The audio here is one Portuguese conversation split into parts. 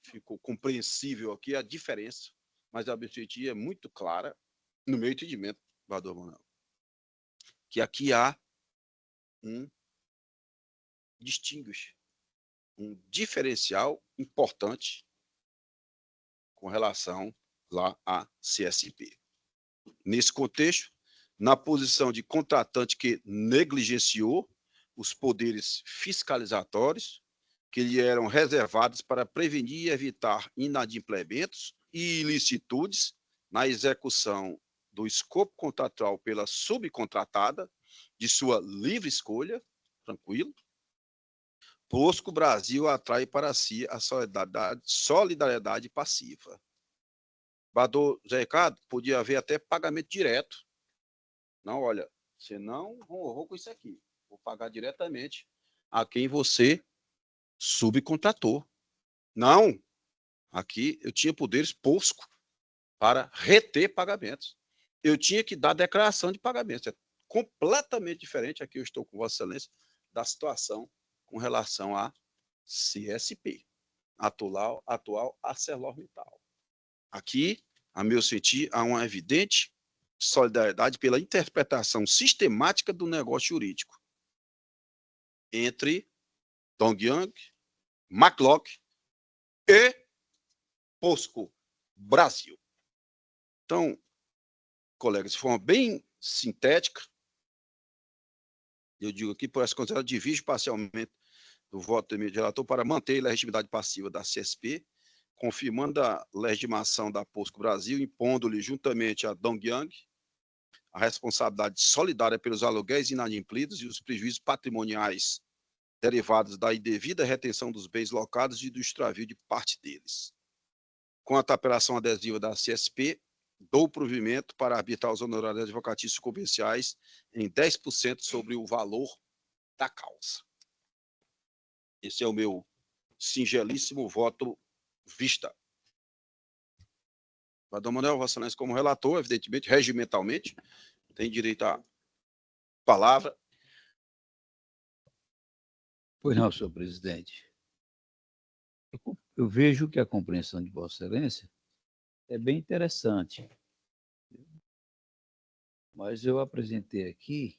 ficou compreensível aqui a diferença, mas a objetivo é muito clara no meu entendimento, vereador Manuel, que aqui há um distinguish, um diferencial importante com relação lá à CSP. Nesse contexto, na posição de contratante que negligenciou os poderes fiscalizatórios que lhe eram reservados para prevenir e evitar inadimplementos e ilicitudes na execução do escopo contratual pela subcontratada, de sua livre escolha, tranquilo, POSCO Brasil atrai para si a solidariedade passiva. Bador Zé Ricardo, podia haver até pagamento direto. Não, olha, você não honrou com isso aqui. Vou pagar diretamente a quem você subcontratou. Não, aqui eu tinha poderes POSCO para reter pagamentos. Eu tinha que dar declaração de pagamentos. É completamente diferente, aqui eu estou com Vossa Excelência, da situação com relação à CSP, atual ArcelorMittal. Aqui, a meu sentir, há uma evidente solidariedade pela interpretação sistemática do negócio jurídico entre Dongyang, McLock e POSCO Brasil. Então, colegas, de forma bem sintética, eu digo aqui, por essa consideração, divide parcialmente do voto do relator para manter a legitimidade passiva da CSP, confirmando a legitimação da POSCO Brasil, impondo-lhe, juntamente a Dongyang, a responsabilidade solidária pelos aluguéis inadimplidos e os prejuízos patrimoniais derivados da indevida retenção dos bens locados e do extravio de parte deles. Quanto à apelação adesiva da CSP, dou provimento para arbitrar os honorários advocatícios comerciais em 10% sobre o valor da causa. Esse é o meu singelíssimo voto vista. Vereador Manuel, Vossa Excelência, como relator, evidentemente, regimentalmente, tem direito à palavra. Pois não, senhor presidente. Eu vejo que a compreensão de Vossa Excelência é bem interessante. Mas eu apresentei aqui,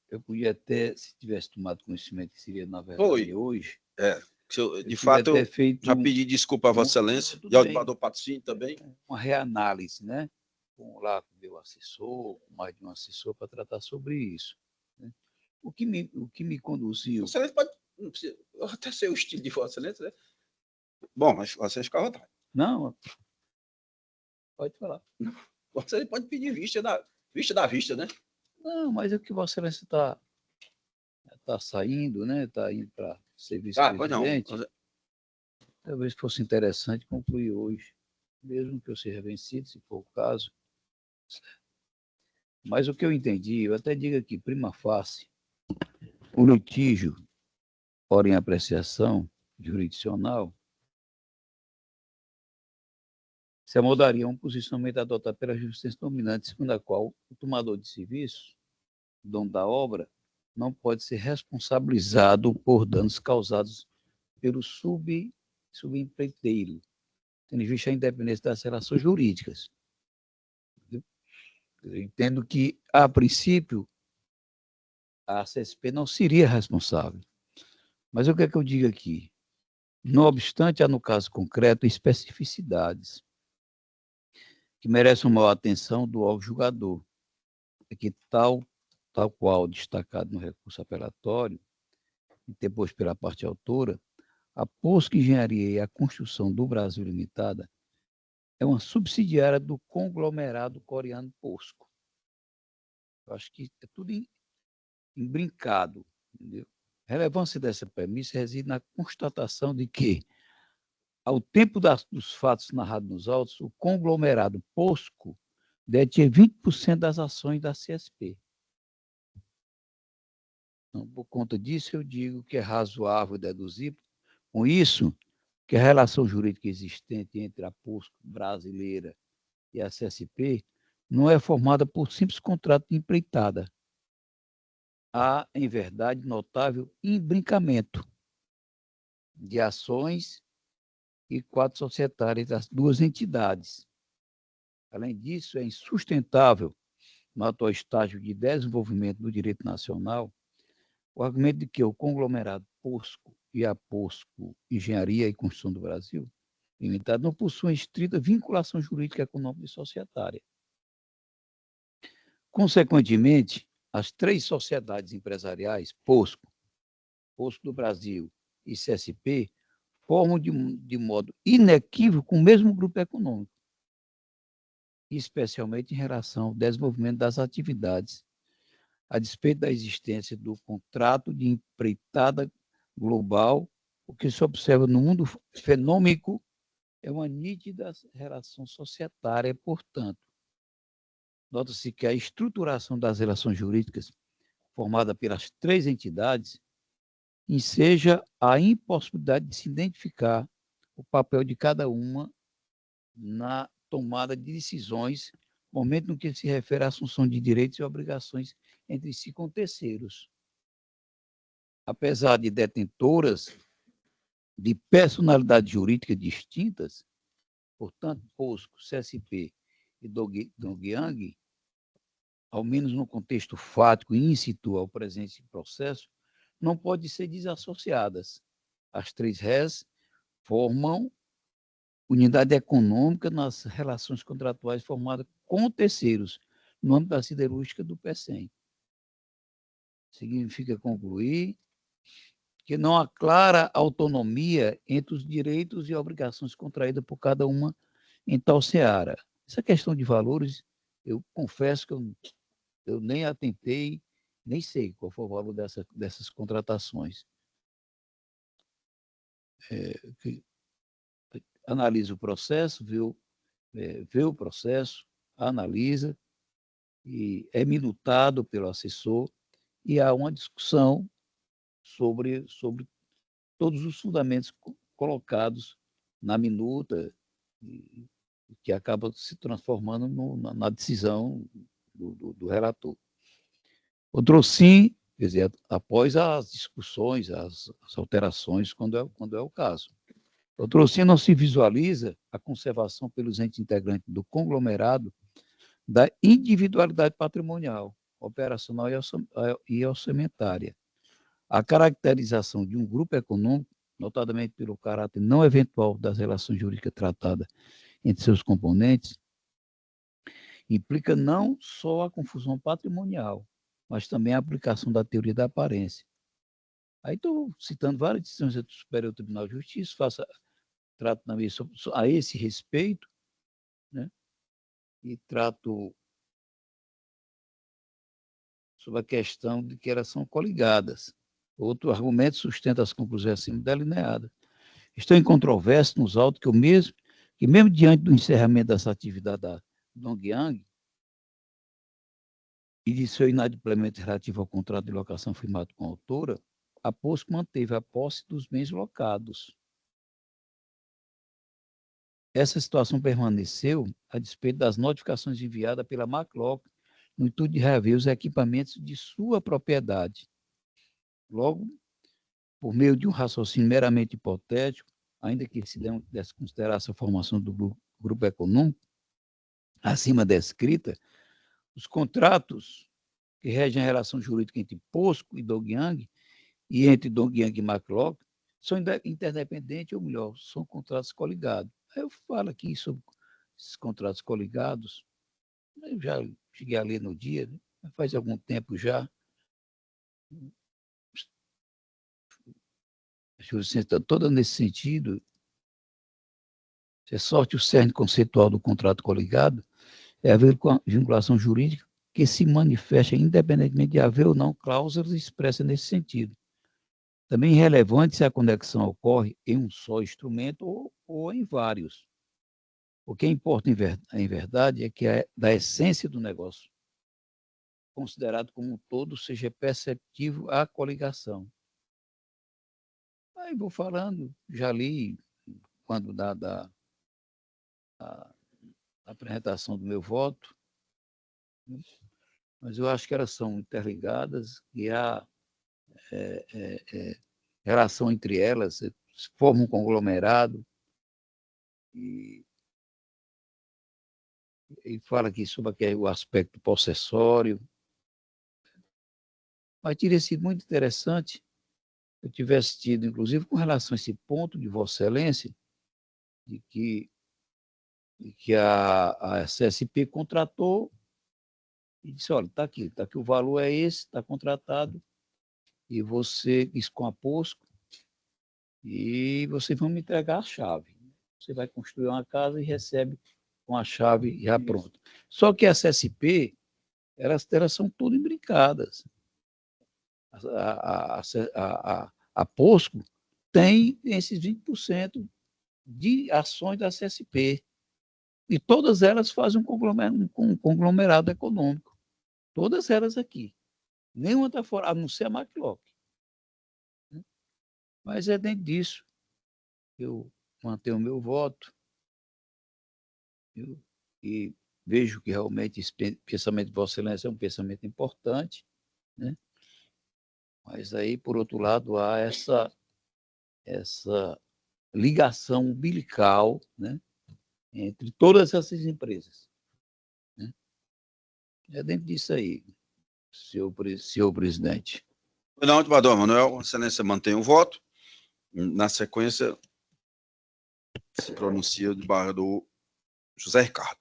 eu podia até, se tivesse tomado conhecimento que seria, na verdade, hoje... De fato, eu já pedi desculpa a Vossa Excelência, e ao debatador Patrocínio também. Uma reanálise, né? Lá com o meu assessor, com mais de um assessor, para tratar sobre isso. Né? O que me conduziu... Vossa Excelência pode... Não precisa, eu até sei o estilo de Vossa Excelência, né? Bom, mas Vossa Excelência fica à vontade. Não, pode falar. Vossa Excelência pode pedir vista da vista, né? Não, mas é que Vossa Excelência está saindo, né? Está indo para serviço presidente. Pois não. Talvez fosse interessante concluir hoje, mesmo que eu seja vencido, se for o caso. Mas o que eu entendi, eu até digo aqui, prima facie, o litígio, ora em apreciação jurisdicional, se amoldaria um posicionamento adotado pela justiça dominante, segundo a qual o tomador de serviço, dono da obra, não pode ser responsabilizado por danos causados pelo subempreiteiro, tendo em vista a independência das relações jurídicas. Eu entendo que, a princípio, a CSP não seria responsável. Mas o que é que eu digo aqui? Não obstante, há no caso concreto especificidades que merecem uma atenção do órgão julgador, é que tal qual destacado no recurso apelatório, depois pela parte autora, a POSCO Engenharia e a Construção do Brasil Limitada é uma subsidiária do conglomerado coreano POSCO. Eu acho que é tudo imbrincado, entendeu? A relevância dessa premissa reside na constatação de que, ao tempo dos fatos narrados nos autos, o conglomerado POSCO detinha 20% das ações da CSP. Então, por conta disso, eu digo que é razoável deduzir, com isso, que a relação jurídica existente entre a POSCO brasileira e a CSP não é formada por simples contrato de empreitada. Há, em verdade, notável imbrincamento de ações e quadro societário das duas entidades. Além disso, é insustentável, no atual estágio de desenvolvimento do direito nacional, o argumento de que o conglomerado POSCO e a POSCO Engenharia e Construção do Brasil Limitada não possuem estrita vinculação jurídica, econômica e societária. Consequentemente, as três sociedades empresariais, POSCO, POSCO do Brasil e CSP, formam de modo inequívoco o mesmo grupo econômico, especialmente em relação ao desenvolvimento das atividades, a despeito da existência do contrato de empreitada global. O que se observa no mundo fenômico é uma nítida relação societária, portanto. Nota-se que a estruturação das relações jurídicas formada pelas três entidades enseja a impossibilidade de se identificar o papel de cada uma na tomada de decisões, momento no que se refere à assunção de direitos e obrigações entre si com terceiros. Apesar de detentoras de personalidades jurídicas distintas, portanto, POSCO, CSP e Dongyang, ao menos no contexto fático e in situ ao presente processo, não podem ser desassociadas. As três RES formam unidade econômica nas relações contratuais formadas com terceiros, no âmbito da siderúrgica do PECEM. Significa concluir que não há clara autonomia entre os direitos e obrigações contraídas por cada uma em tal seara. Essa questão de valores, eu confesso que eu nem atentei, nem sei qual foi o valor dessas contratações. Analisa o processo, vê o processo, analisa, e é minutado pelo assessor, e há uma discussão sobre todos os fundamentos colocados na minuta, que acaba se transformando na decisão do relator. O DROCIN, quer dizer, após as discussões, as alterações, quando é o caso. O DROCIN não se visualiza a conservação pelos entes integrantes do conglomerado da individualidade patrimonial, operacional e orçamentária. A caracterização de um grupo econômico, notadamente pelo caráter não eventual das relações jurídicas tratadas entre seus componentes, implica não só a confusão patrimonial, mas também a aplicação da teoria da aparência. Aí estou citando várias decisões do Superior Tribunal de Justiça, trato também a esse respeito, né? E trato sobre a questão de que elas são coligadas. Outro argumento sustenta as conclusões acima delineadas. Estou em controvérsia nos autos que mesmo diante do encerramento dessa atividade da Dongyang e de seu inadimplemento relativo ao contrato de locação firmado com a autora, a POSCO manteve a posse dos bens locados. Essa situação permaneceu a despeito das notificações enviadas pela McLaughlin no intuito de reaver os equipamentos de sua propriedade. Logo, por meio de um raciocínio meramente hipotético, ainda que se desse consideração a formação do grupo econômico, acima descrita, os contratos que regem a relação jurídica entre POSCO e Dongyang e entre Dongyang e McLaughlin são interdependentes, ou melhor, são contratos coligados. Aí eu falo aqui sobre esses contratos coligados, eu já cheguei a ler no dia, né? Faz algum tempo já. A jurisprudência está toda nesse sentido. Se é sorte o cerne conceitual do contrato coligado, é haver vinculação jurídica que se manifesta independentemente de haver ou não cláusulas expressas nesse sentido. Também é relevante se a conexão ocorre em um só instrumento ou em vários. O que importa em verdade é que da essência do negócio, considerado como um todo, seja perceptível a coligação. Aí vou falando, já li quando da a apresentação do meu voto, mas eu acho que elas são interligadas e há relação entre elas, forma um conglomerado, E fala aqui sobre o aspecto possessório. Mas teria sido muito interessante se eu tivesse tido, inclusive, com relação a esse ponto de Vossa Excelência, de que a CSP contratou e disse, olha, está aqui o valor é esse, está contratado, e você, isso com a POSCO, e vocês vão me entregar a chave. Você vai construir uma casa e recebe com a chave já pronta. Só que as CSP, elas são todas imbricadas. A POSCO tem esses 20% de ações da CSP. E todas elas fazem um conglomerado econômico. Todas elas aqui. Nenhuma está fora, a não ser a McLock. Mas é dentro disso. Eu mantenho o meu voto. E vejo que realmente esse pensamento de Vossa Excelência é um pensamento importante, né? Mas aí, por outro lado, há essa ligação umbilical, né, entre todas essas empresas, né? É dentro disso aí, senhor presidente. Não, desembargador Manuel, Excelência mantém o voto. Na sequência, se pronuncia o desembargador José Ricardo.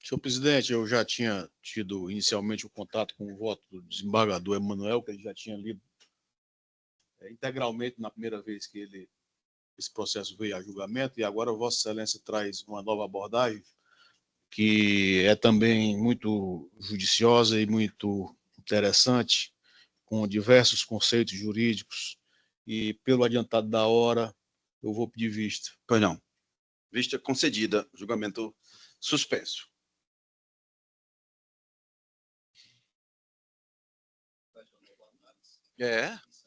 Senhor presidente, eu já tinha tido inicialmente o contato com o voto do desembargador Emanuel, que ele já tinha lido integralmente na primeira vez que esse processo veio a julgamento, e agora Vossa Excelência traz uma nova abordagem, que é também muito judiciosa e muito interessante, com diversos conceitos jurídicos, e pelo adiantado da hora, eu vou pedir vista. Pois não. Vista concedida, julgamento suspenso.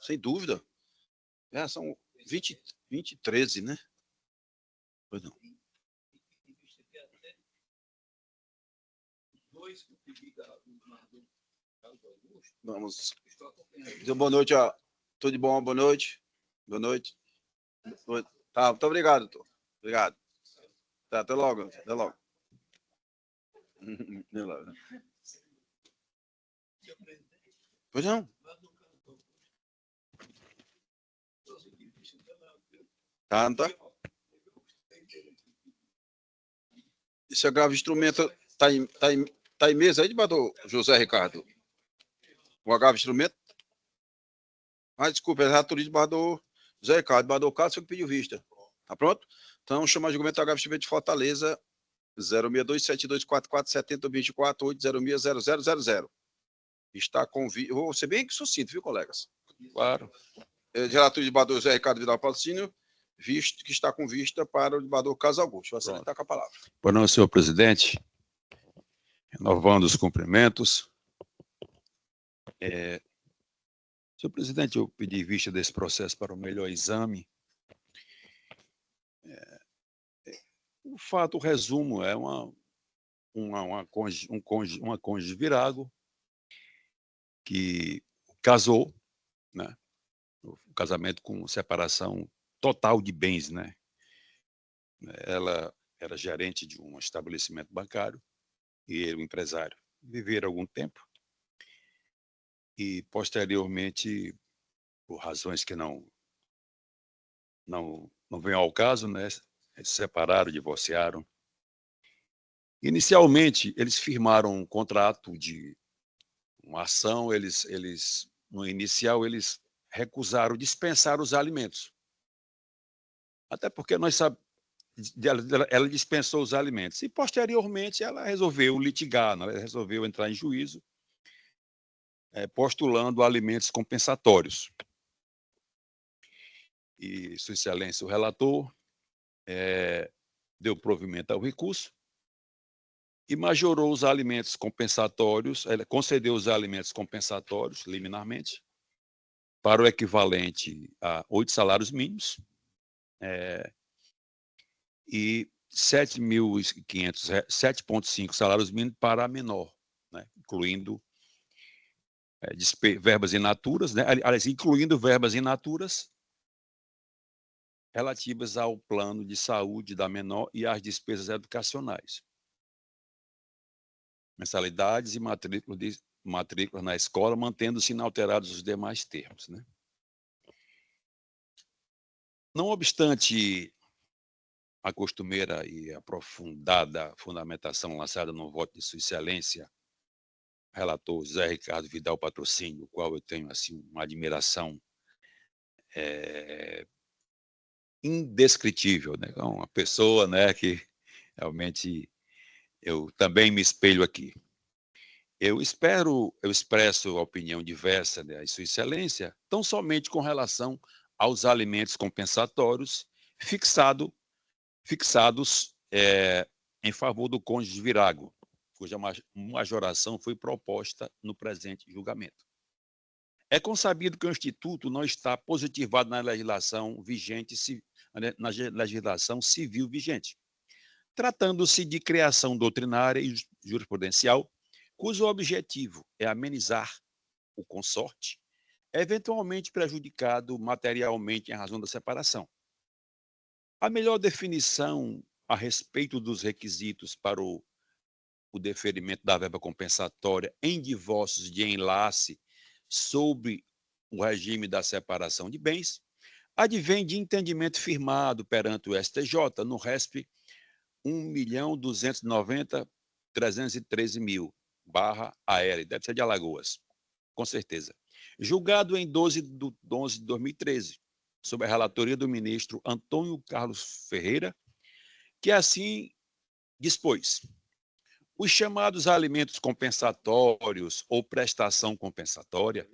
Sem dúvida. São 13, né? Pois não. Vamos. Então, boa noite. Tudo de bom? Boa noite. Boa noite. Tá, muito obrigado, doutor. Obrigado. Tá, até logo. Até logo. Pois não. Tá, não tá? Esse agravo instrumento tá em mesa aí, desembargador José Ricardo? O agravo instrumento? Desculpa, é relatoria do desembargador José Ricardo. Desembargador Carlos, foi que pediu vista. Tá pronto? Então, chama o julgamento do agravo instrumento de Fortaleza 0627244702480600000. Está com vista. Vou ser bem sucinto, viu, colegas? Claro. Relatoria do desembargador José Ricardo Vidal Patrocínio, visto que está com vista para o desembargador Carlos Augusto. Você está com a palavra. Boa noite, senhor presidente. Renovando os cumprimentos. Senhor presidente, eu pedi vista desse processo para o melhor exame. O fato, o resumo, é uma cônjuge virago que casou, né? O casamento com separação total de bens, né? Ela era gerente de um estabelecimento bancário e ele, o empresário, viveram algum tempo e, posteriormente, por razões que não vêm ao caso, né? Eles se separaram, divorciaram. Inicialmente, eles firmaram um contrato de uma ação, no inicial, eles recusaram dispensar os alimentos. Até porque nós sabemos, ela dispensou os alimentos. E, posteriormente, ela resolveu litigar, ela resolveu entrar em juízo, postulando alimentos compensatórios. E, Sua Excelência, o relator deu provimento ao recurso e majorou os alimentos compensatórios, concedeu os alimentos compensatórios, liminarmente, para o equivalente a 8 salários mínimos e 7.500, 7,5 salários mínimos para a menor, né, incluindo verbas in naturas, né, aliás, incluindo verbas in naturas relativas ao plano de saúde da menor e às despesas educacionais. Mensalidades e matrículas na escola, mantendo-se inalterados os demais termos, né? Não obstante a costumeira e aprofundada fundamentação lançada no voto de Sua Excelência, relator José Ricardo Vidal Patrocínio, o qual eu tenho assim uma admiração indescritível, né? Uma pessoa, né, que realmente eu também me espelho aqui. Eu expresso opinião diversa de Sua Excelência, tão somente com relação aos alimentos compensatórios fixados em favor do cônjuge virago, cuja majoração foi proposta no presente julgamento. É consabido que o Instituto não está positivado na legislação civil vigente, tratando-se de criação doutrinária e jurisprudencial, cujo objetivo é amenizar o consorte, eventualmente prejudicado materialmente em razão da separação. A melhor definição a respeito dos requisitos para o deferimento da verba compensatória em divórcios de enlace sobre o regime da separação de bens advém de entendimento firmado perante o STJ no RESP 1.290.313.000/AR, deve ser de Alagoas, com certeza. Julgado em 12 de 11 de 2013, sob a relatoria do ministro Antônio Carlos Ferreira, que assim dispôs: os chamados alimentos compensatórios ou prestação compensatória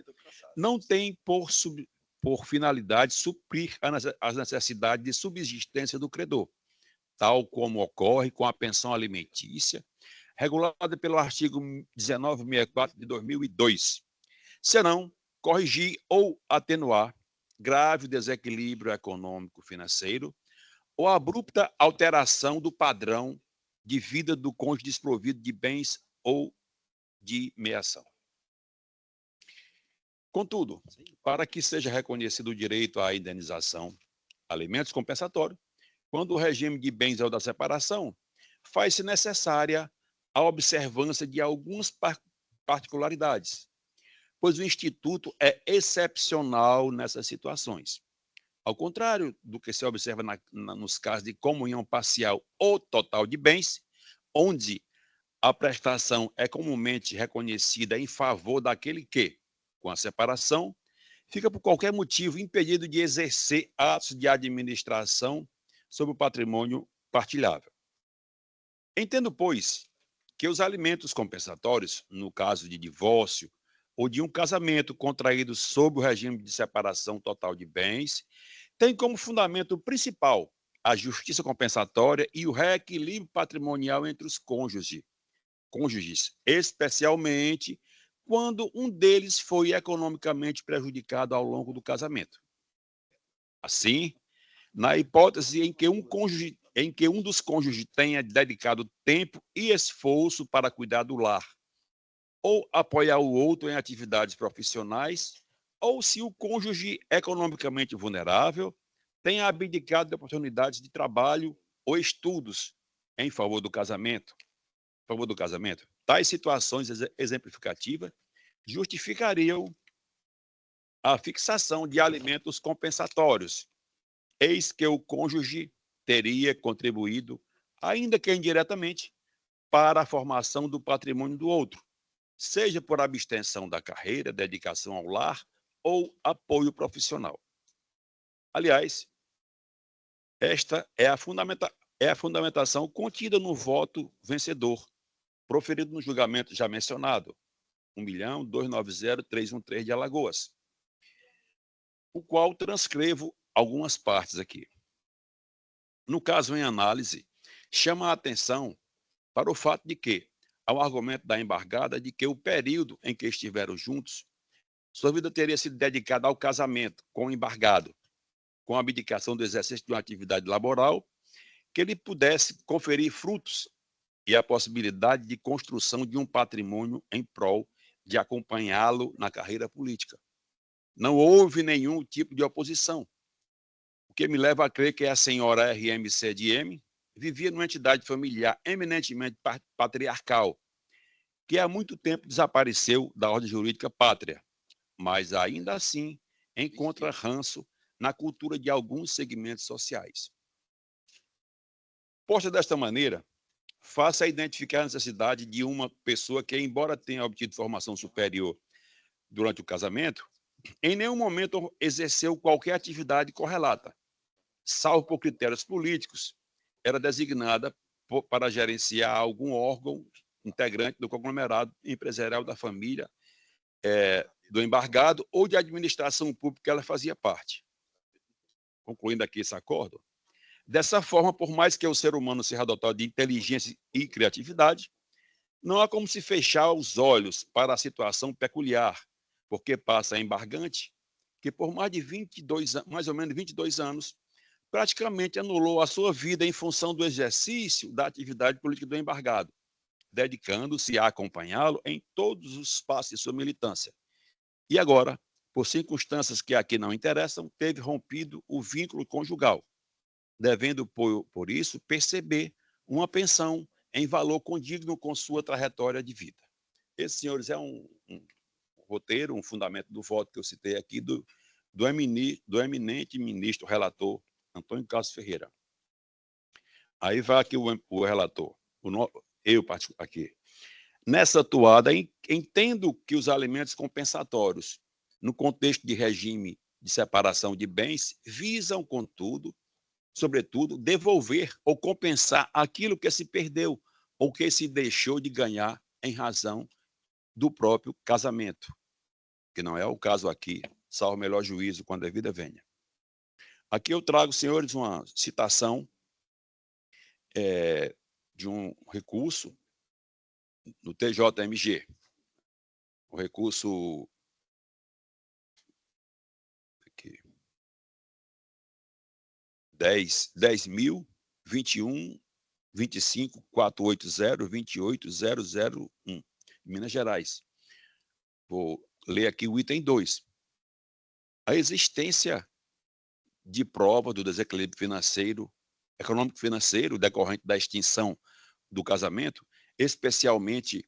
não têm por finalidade suprir as necessidades de subsistência do credor, tal como ocorre com a pensão alimentícia, regulada pelo artigo 1964 de 2002, senão corrigir ou atenuar grave desequilíbrio econômico-financeiro ou abrupta alteração do padrão de vida do cônjuge desprovido de bens ou de meação. Contudo, para que seja reconhecido o direito à indenização, alimentos compensatórios, quando o regime de bens é o da separação, faz-se necessária a observância de algumas particularidades, pois o Instituto é excepcional nessas situações. Ao contrário do que se observa nos casos de comunhão parcial ou total de bens, onde a prestação é comumente reconhecida em favor daquele que, com a separação, fica por qualquer motivo impedido de exercer atos de administração sobre o patrimônio partilhável. Entendo, pois, que os alimentos compensatórios, no caso de divórcio ou de um casamento contraído sob o regime de separação total de bens, têm como fundamento principal a justiça compensatória e o reequilíbrio patrimonial entre os cônjuges, especialmente quando um deles foi economicamente prejudicado ao longo do casamento. Assim, na hipótese em que um dos cônjuges tenha dedicado tempo e esforço para cuidar do lar, ou apoiar o outro em atividades profissionais, ou se o cônjuge economicamente vulnerável tenha abdicado de oportunidades de trabalho ou estudos em favor do casamento. Tais situações exemplificativas justificariam a fixação de alimentos compensatórios, eis que o cônjuge teria contribuído, ainda que indiretamente, para a formação do patrimônio do outro, seja por abstenção da carreira, dedicação ao lar ou apoio profissional. Aliás, esta é a fundamentação contida no voto vencedor, proferido no julgamento já mencionado, 1.290.313 de Alagoas, o qual transcrevo algumas partes aqui. No caso em análise, chama a atenção para o fato de que, ao argumento da embargada de que o período em que estiveram juntos, sua vida teria sido dedicada ao casamento com o embargado, com a abdicação do exercício de uma atividade laboral, que ele pudesse conferir frutos e a possibilidade de construção de um patrimônio em prol de acompanhá-lo na carreira política. Não houve nenhum tipo de oposição, o que me leva a crer que a senhora RMC de M vivia numa entidade familiar eminentemente patriarcal, que há muito tempo desapareceu da ordem jurídica pátria, mas ainda assim encontra ranço na cultura de alguns segmentos sociais. Posta desta maneira, faça identificar a necessidade de uma pessoa que, embora tenha obtido formação superior durante o casamento, em nenhum momento exerceu qualquer atividade correlata, salvo por critérios políticos, era designada para gerenciar algum órgão integrante do conglomerado empresarial da família, do embargado ou de administração pública que ela fazia parte. Concluindo aqui esse acordo, dessa forma, por mais que o ser humano seja dotado de inteligência e criatividade, não há como se fechar os olhos para a situação peculiar, porque passa a embargante, que por mais ou menos 22 anos, praticamente anulou a sua vida em função do exercício da atividade política do embargado, dedicando-se a acompanhá-lo em todos os passos de sua militância. E agora, por circunstâncias que aqui não interessam, teve rompido o vínculo conjugal, devendo, por isso, perceber uma pensão em valor condigno com sua trajetória de vida. Esse, senhores, é um roteiro, um fundamento do voto que eu citei aqui do eminente ministro relator Antônio Carlos Ferreira. Aí vai aqui o relator, eu aqui. Nessa atuada, entendo que os alimentos compensatórios, no contexto de regime de separação de bens, visam, contudo, sobretudo, devolver ou compensar aquilo que se perdeu ou que se deixou de ganhar em razão do próprio casamento, que não é o caso aqui, salvo o melhor juízo quando a vida venha. Aqui eu trago, senhores, uma citação de um recurso no TJMG, o recurso aqui, 10.021.25.480.28.001, Minas Gerais. Vou ler aqui o item 2. A existência de prova do desequilíbrio econômico-financeiro decorrente da extinção do casamento, especialmente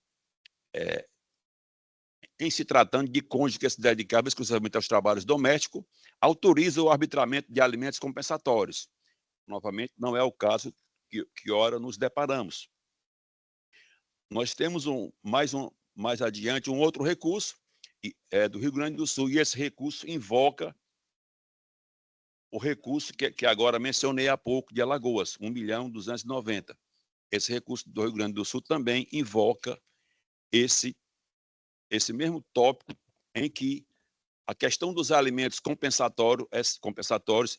em se tratando de cônjuges que se dedicavam exclusivamente aos trabalhos domésticos, autoriza o arbitramento de alimentos compensatórios. Novamente, não é o caso que ora nos deparamos. Nós temos mais adiante um outro recurso do Rio Grande do Sul, e esse recurso invoca o recurso que agora mencionei há pouco, de Alagoas, 1.290.000. Esse recurso do Rio Grande do Sul também invoca esse mesmo tópico em que a questão dos alimentos compensatórios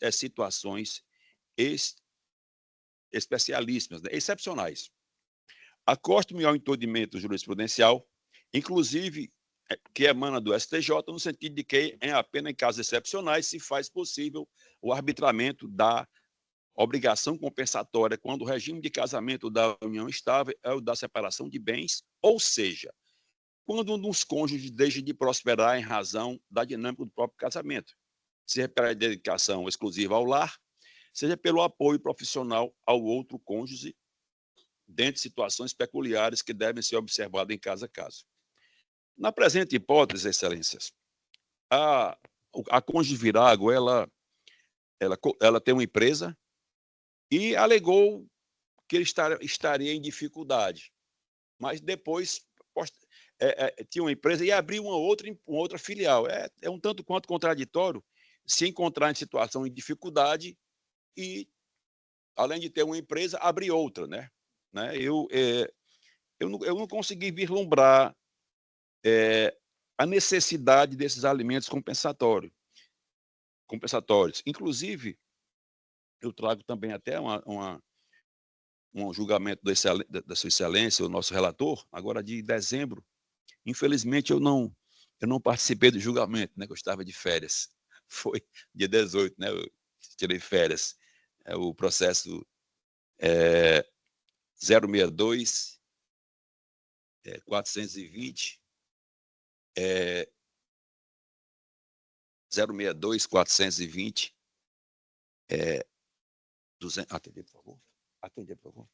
é situações especialíssimas, né, excepcionais. Acosto-me ao entendimento jurisprudencial, inclusive que emana do STJ, no sentido de que, apenas em casos excepcionais, se faz possível o arbitramento da obrigação compensatória quando o regime de casamento da união estável é o da separação de bens, ou seja, quando um dos cônjuges deixa de prosperar em razão da dinâmica do próprio casamento, seja pela dedicação exclusiva ao lar, seja pelo apoio profissional ao outro cônjuge, dentre situações peculiares que devem ser observadas em caso a caso. Na presente hipótese, excelências, a cônjuge Virago, ela tem uma empresa e alegou que ele estaria em dificuldade, mas depois tinha uma empresa e abriu uma outra filial. É um tanto quanto contraditório se encontrar em situação de dificuldade e, além de ter uma empresa, abrir outra, né? Eu não consegui vislumbrar a necessidade desses alimentos compensatórios. Inclusive, eu trago também até um julgamento da sua excelência, o nosso relator, agora de dezembro. Infelizmente, eu não participei do julgamento, né, que eu estava de férias. Foi dia 18, né, eu tirei férias. O processo 062 420 062 420 Atender, por favor. Atender, por favor.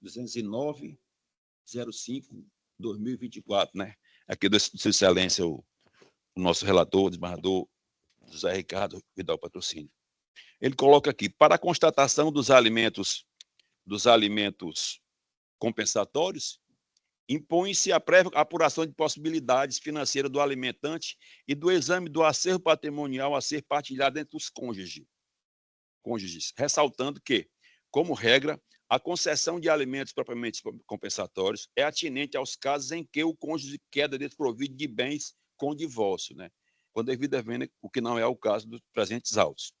209-05-2024, né? Aqui do Sua Excelência, o nosso relator, o desembargador José Ricardo Vidal Patrocínio. Ele coloca aqui, para a constatação dos alimentos compensatórios, impõe-se a prévia apuração de possibilidades financeiras do alimentante e do exame do acervo patrimonial a ser partilhado entre os cônjuges, ressaltando que, como regra, a concessão de alimentos propriamente compensatórios é atinente aos casos em que o cônjuge queda desprovido de bens com divórcio, né? Quando devido à venda, o que não é o caso dos presentes autos.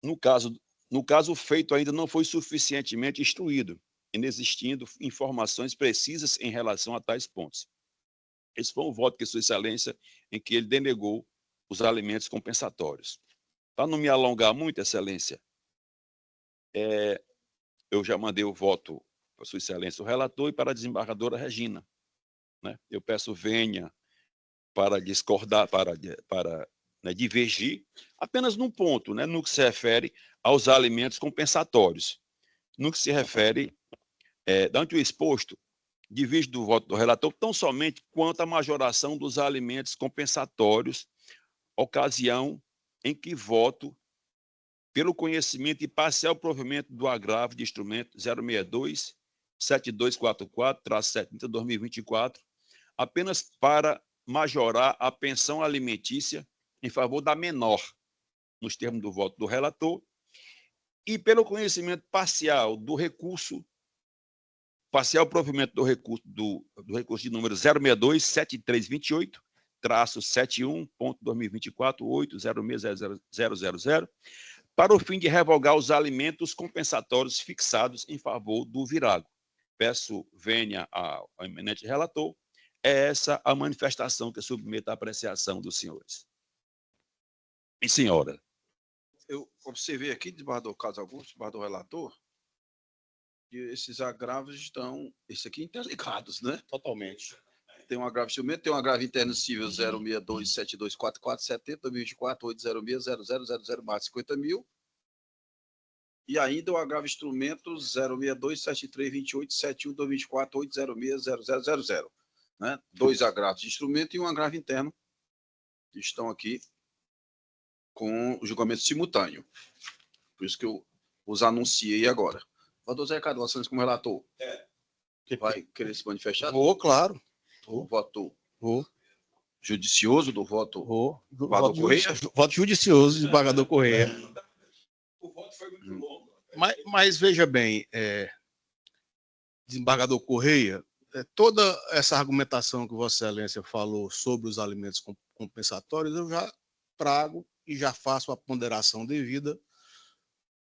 No caso, o feito ainda não foi suficientemente instruído, inexistindo informações precisas em relação a tais pontos. Esse foi um voto que Sua Excelência, em que ele denegou os alimentos compensatórios. Para não me alongar muito, Excelência, eu já mandei o voto para Sua Excelência, o relator, e para a desembargadora Regina, né? Eu peço vênia para discordar, para divergir, apenas num ponto, né? No que se refere aos alimentos compensatórios. No que se refere, dante o exposto, diverge do voto do relator tão somente quanto à majoração dos alimentos compensatórios, ocasião em que voto pelo conhecimento e parcial provimento do agravo de instrumento 062-7244-70/2024, apenas para majorar a pensão alimentícia em favor da menor, nos termos do voto do relator, e pelo conhecimento parcial do recurso, parcial provimento do recurso de número 062-71.2024-8060000, para o fim de revogar os alimentos compensatórios fixados em favor do virago. Peço vênia ao eminente relator. É essa a manifestação que eu submeto à apreciação dos senhores. E senhora. Eu observei aqui, desembargador Carlos Augusto, desembargador relator, que esses agravos estão, esse aqui, interligados, né? Totalmente. Tem um agravo de instrumento, tem um agravo interno civil 062-7244-70, 2024-806-0000/50.000, e ainda o agravo de instrumento 062-7328-71, 2024-806-0000, né? 2 agravos de instrumento e um agravo interno que estão aqui com o julgamento simultâneo. Por isso que eu os anunciei agora. Doutor Zé Ricardo, Lações como relator. Vai querer se manifestar? Vou, claro. O voto Vou. judicioso do voto Voto judicioso, desembargador Correia. O voto foi muito longo. Mas veja bem, desembargador Correia, toda essa argumentação que Vossa Excelência falou sobre os alimentos compensatórios, eu já trago e já faço a ponderação devida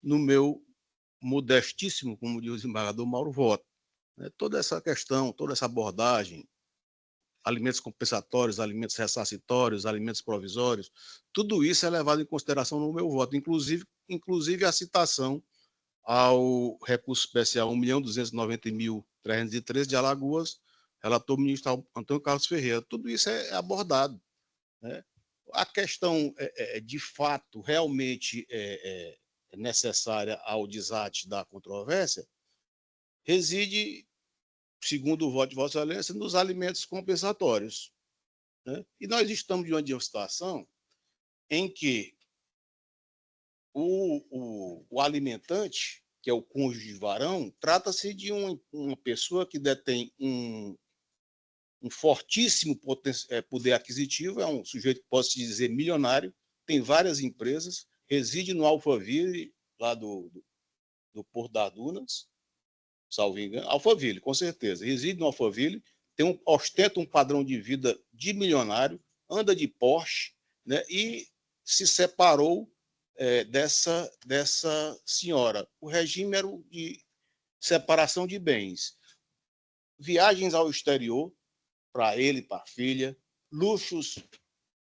no meu modestíssimo, como diz o desembargador Mauro, voto. Toda essa questão, toda essa abordagem, alimentos compensatórios, alimentos ressarcitórios, alimentos provisórios, tudo isso é levado em consideração no meu voto, inclusive a citação ao recurso especial 1.290.313 de Alagoas, relator ministro Antônio Carlos Ferreira. Tudo isso é abordado, né? A questão, de fato, realmente necessária ao desate da controvérsia, reside, segundo o voto de Vossa Excelência, nos alimentos compensatórios, né? E nós estamos diante de uma situação em que o alimentante, que é o cônjuge varão, trata-se de uma pessoa que detém um fortíssimo poder aquisitivo, é um sujeito que pode-se dizer milionário, tem várias empresas, reside no Alphaville, lá do Porto das Dunas, salvo engano, Alphaville, com certeza, reside no Alphaville, ostenta um padrão de vida de milionário, anda de Porsche, né, e se separou dessa senhora. O regime era o de separação de bens. Viagens ao exterior, para ele e para a filha, luxos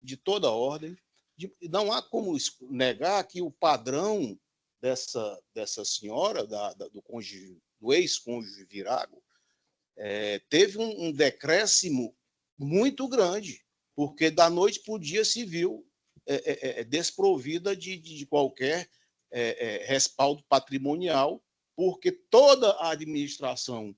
de toda ordem. Não há como negar que o padrão dessa senhora, do ex-cônjuge virago, teve um decréscimo muito grande, porque da noite para o dia se viu desprovida de qualquer respaldo patrimonial, porque toda a administração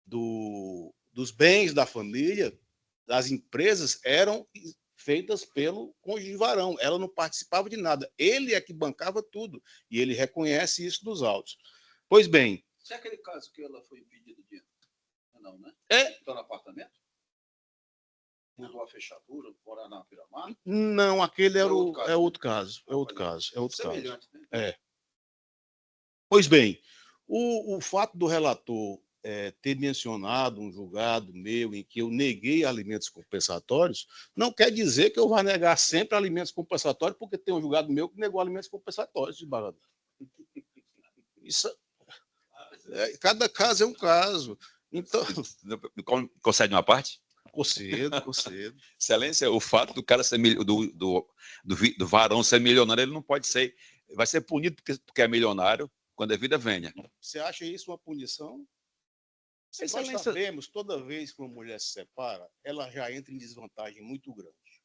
dos bens da família, das empresas, eram feitas pelo cônjuge Varão. Ela não participava de nada. Ele é que bancava tudo. E ele reconhece isso nos autos. Pois bem. Isso é aquele caso que ela foi impedida de... Não, né? É. Está no apartamento? Mudou a fechadura, morar na Piramar? Não, aquele é outro caso. É outro caso. Semelhante, né? É. Pois bem, o fato do relator ter mencionado um julgado meu em que eu neguei alimentos compensatórios, não quer dizer que eu vá negar sempre alimentos compensatórios, porque tem um julgado meu que negou alimentos compensatórios, desembargador. Isso, cada caso é um caso. Então, concede uma parte? Concedo. Excelência, o fato do cara ser do Varão ser milionário, ele não pode ser, vai ser punido porque é milionário quando a vida venha. Você acha isso uma punição? Excelência... Nós sabemos, toda vez que uma mulher se separa, ela já entra em desvantagem muito grande.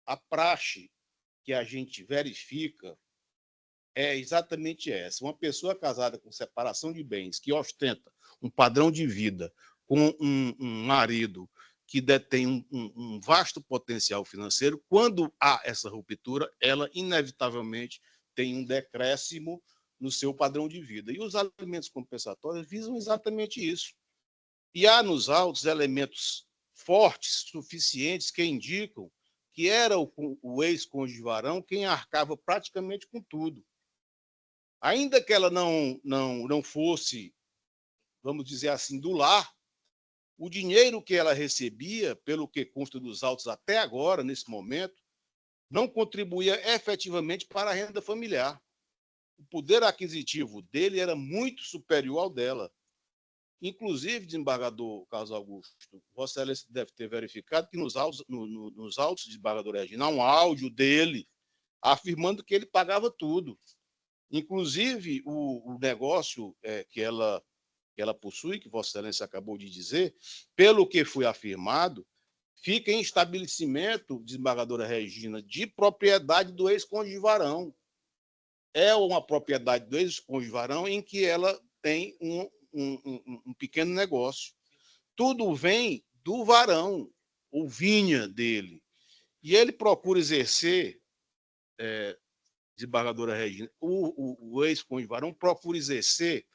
A praxe que a gente verifica é exatamente essa. Uma pessoa casada com separação de bens, que ostenta um padrão de vida com um marido que detém um vasto potencial financeiro, quando há essa ruptura, ela inevitavelmente tem um decréscimo no seu padrão de vida. E os alimentos compensatórios visam exatamente isso. E há nos autos elementos fortes, suficientes, que indicam que era o ex-cônjuge Varão quem arcava praticamente com tudo. Ainda que ela não fosse, vamos dizer assim, do lar, o dinheiro que ela recebia, pelo que consta dos autos até agora, nesse momento, não contribuía efetivamente para a renda familiar. O poder aquisitivo dele era muito superior ao dela. Inclusive, desembargador Carlos Augusto, Vossa Excelência deve ter verificado que nos autos de desembargador Regina há um áudio dele afirmando que ele pagava tudo. Inclusive, o negócio que ela possui, que Vossa Excelência acabou de dizer, pelo que foi afirmado, fica em estabelecimento, desembargadora Regina, de propriedade do ex-cônjuge Varão. É uma propriedade do ex-cônjuge Varão em que ela tem um pequeno negócio. Tudo vem do Varão, ou vinha dele. E ele procura exercer, desembargadora Regina, o ex-cônjuge Varão procura exercer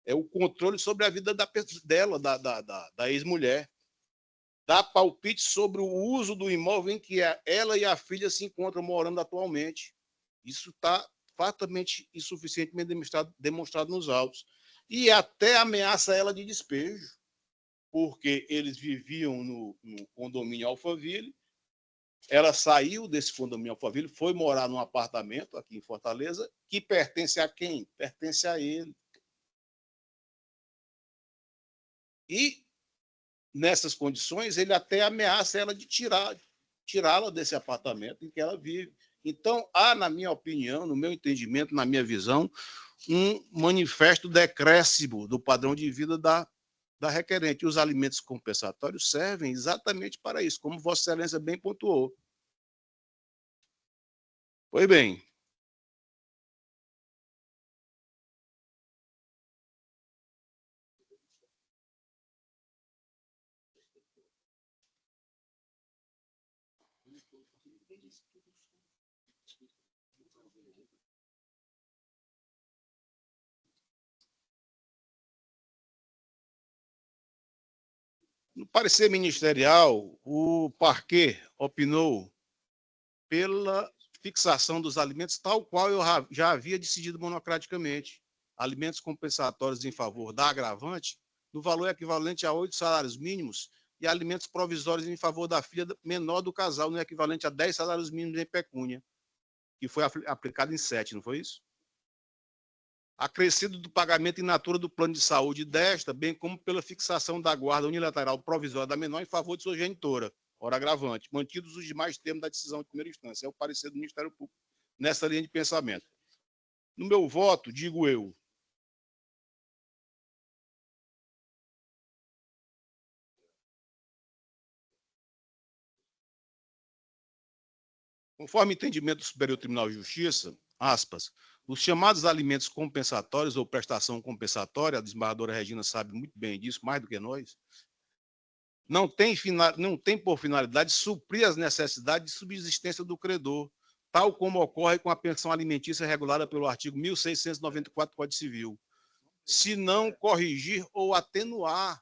o controle sobre a vida dela, da ex-mulher. Dá palpite sobre o uso do imóvel em que ela e a filha se encontram morando atualmente. Isso está fatalmente insuficientemente demonstrado nos autos. E até ameaça ela de despejo, porque eles viviam no condomínio Alphaville. Ela saiu desse condomínio Alphaville, foi morar num apartamento aqui em Fortaleza, que pertence a quem? Pertence a ele. E, nessas condições, ele até ameaça ela de tirá-la desse apartamento em que ela vive. Então, há, na minha opinião, no meu entendimento, na minha visão, um manifesto decréscimo do padrão de vida da requerente. E os alimentos compensatórios servem exatamente para isso, como Vossa Excelência bem pontuou. Pois bem. No parecer ministerial, o parquet opinou pela fixação dos alimentos, tal qual eu já havia decidido monocraticamente. Alimentos compensatórios em favor da agravante, no valor equivalente a 8 salários mínimos, e alimentos provisórios em favor da filha menor do casal, no equivalente a 10 salários mínimos em pecúnia, que foi aplicado em 7, não foi isso? Acrescido do pagamento in natura do plano de saúde desta, bem como pela fixação da guarda unilateral provisória da menor em favor de sua genitora, ora agravante, mantidos os demais termos da decisão de primeira instância. É o parecer do Ministério Público nessa linha de pensamento. No meu voto, digo eu, Conforme entendimento do Superior Tribunal de Justiça, aspas, os chamados alimentos compensatórios ou prestação compensatória, a desembargadora Regina sabe muito bem disso, mais do que nós, não tem por finalidade suprir as necessidades de subsistência do credor, tal como ocorre com a pensão alimentícia regulada pelo artigo 1694 do Código Civil, se não corrigir ou atenuar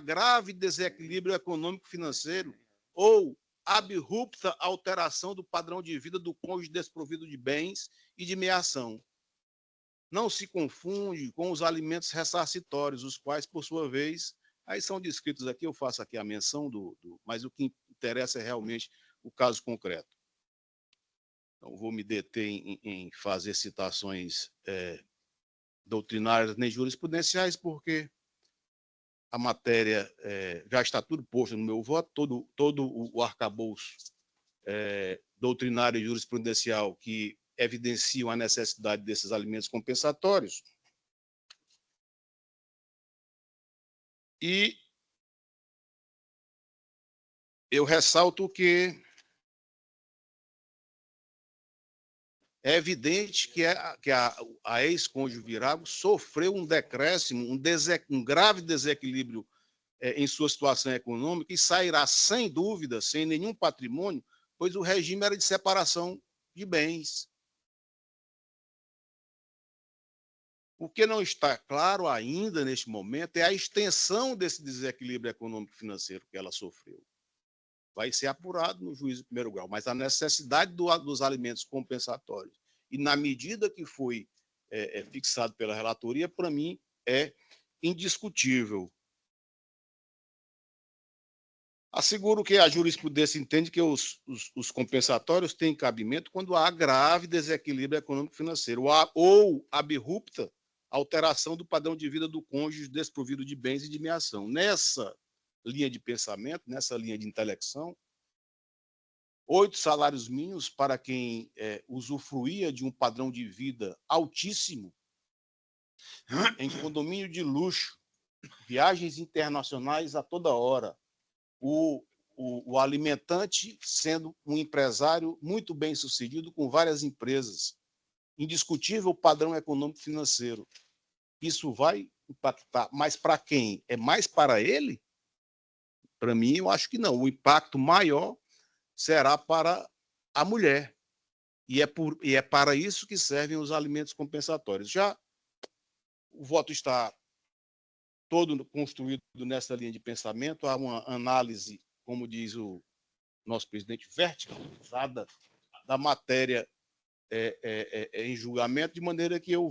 grave desequilíbrio econômico-financeiro ou abrupta alteração do padrão de vida do cônjuge desprovido de bens e de meação. Não se confunde com os alimentos ressarcitórios, os quais, por sua vez, aí são descritos aqui, eu faço aqui a menção mas o que interessa é realmente o caso concreto. Não vou me deter em fazer citações doutrinárias nem jurisprudenciais, porque a matéria já está tudo posto no meu voto, todo o arcabouço doutrinário e jurisprudencial que evidenciam a necessidade desses alimentos compensatórios. E eu ressalto que é evidente que a ex-cônjuge Virago sofreu um decréscimo, um grave desequilíbrio em sua situação econômica e sairá, sem dúvida, sem nenhum patrimônio, pois o regime era de separação de bens. O que não está claro ainda neste momento é a extensão desse desequilíbrio econômico-financeiro que ela sofreu. Vai ser apurado no juízo de primeiro grau, mas a necessidade dos alimentos compensatórios, e na medida que foi fixado pela relatoria, para mim é indiscutível. Asseguro que a jurisprudência entende que os compensatórios têm cabimento quando há grave desequilíbrio econômico-financeiro ou abrupta alteração do padrão de vida do cônjuge desprovido de bens e de meação. Nessa linha de pensamento, nessa linha de intelecção, 8 salários mínimos para quem usufruía de um padrão de vida altíssimo, em condomínio de luxo, viagens internacionais a toda hora, o alimentante sendo um empresário muito bem sucedido com várias empresas, indiscutível padrão econômico-financeiro. Isso vai impactar, mas para quem? É mais para ele? Para mim, eu acho que não. O impacto maior será para a mulher. E é para isso que servem os alimentos compensatórios. Já o voto está todo construído nessa linha de pensamento, há uma análise, como diz o nosso presidente, verticalizada da matéria em julgamento, de maneira que eu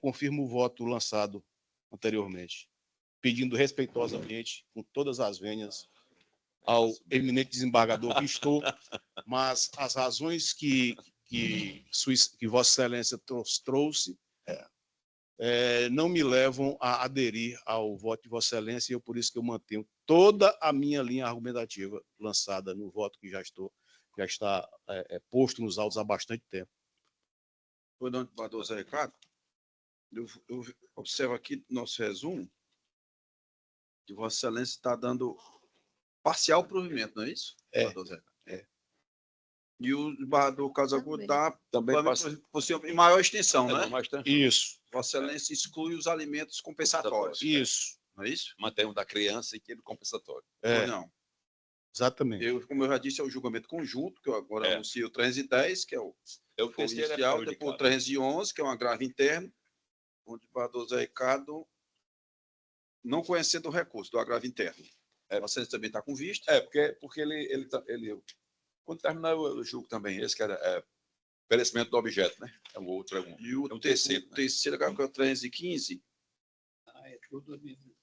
confirmo o voto lançado anteriormente, pedindo respeitosamente, com todas as vênias, ao eminente desembargador Ristor, mas as razões que Vossa Excelência trouxe não me levam a aderir ao voto de Vossa Excelência, e por isso que eu mantenho toda a minha linha argumentativa lançada no voto que já está posto nos autos há bastante tempo. Pois não, desembargador Zé Ricardo, eu observo aqui no nosso resumo que Vossa Excelência está dando parcial provimento, não é isso? E o desembargador Casagrande está também em maior extensão, né? Isso. Vossa Excelência exclui os alimentos compensatórios. Isso. Não é isso? Mantém o da criança e aquele compensatório. Não. Exatamente. Como eu já disse, é o julgamento conjunto, que eu agora anuncio o 310, que é o inicial, depois o 311, que é um agravo interno, onde o desembargador Zé Ricardo, não conhecendo o recurso do agravo interno. Vossa Excelência também está com vista. Porque ele quando terminar o julgo também, esse que era perecimento do objeto, né? É o outro, E o terceiro. O terceiro, que é o 315. Tudo mesmo.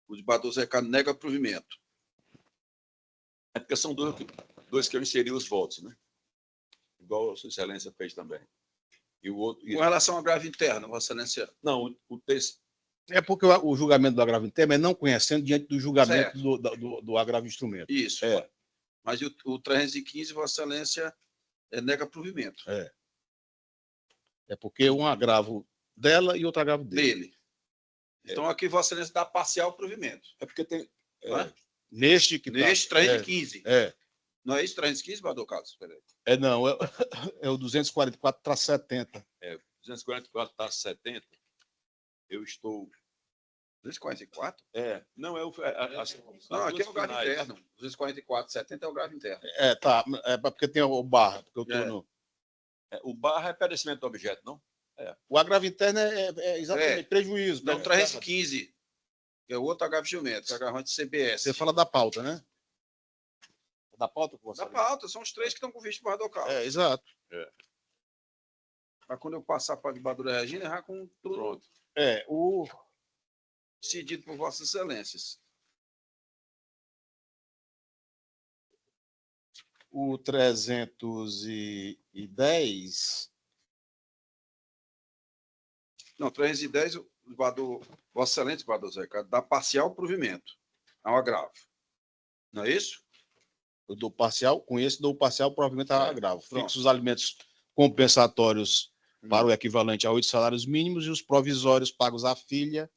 O desembargador Zé Ricardo nega provimento. É porque são dois que eu inseri os votos, né? Igual a Sua Excelência fez também. E o outro. Com relação ao agravo interno, Vossa Excelência. Não, o terceiro. É porque o julgamento do agravo interno é não conhecendo diante do julgamento do agravo instrumento. Isso. Mas o 315, Vossa Excelência nega provimento. É porque um agravo dela e outro agravo dele. Então, aqui Vossa Excelência dá parcial provimento. É porque tem. Neste que Neste 315. É. Não é isso, 315, vereador Carlos? Peraí. Não, é o 244/70. 244/70. Eu estou. 244? Não, Não, aqui é o grave interno. 244/70 é o grave interno. Tá. É porque tem o barra. Porque eu tô no... O barra é perecimento do objeto, não? O agravo interno é exatamente prejuízo. Não, 315, que é o outro agravo geométrico, agravante CBS. Você fala da pauta, né? Da pauta que você Da pauta, são os três que estão com visto para o Carlos. Exato. Para quando eu passar para a desembargadora Regina, já com tudo Pronto. decidido por Vossas Excelências. O 310. Não, 310, o Vossa Excelência, desembargador Zé Ricardo, dá parcial provimento. É um agravo. Não é isso? Eu dou parcial, com esse dou parcial, provavelmente agravo. Pronto. Fixo os alimentos compensatórios para o equivalente a 8 salários mínimos e os provisórios pagos à filha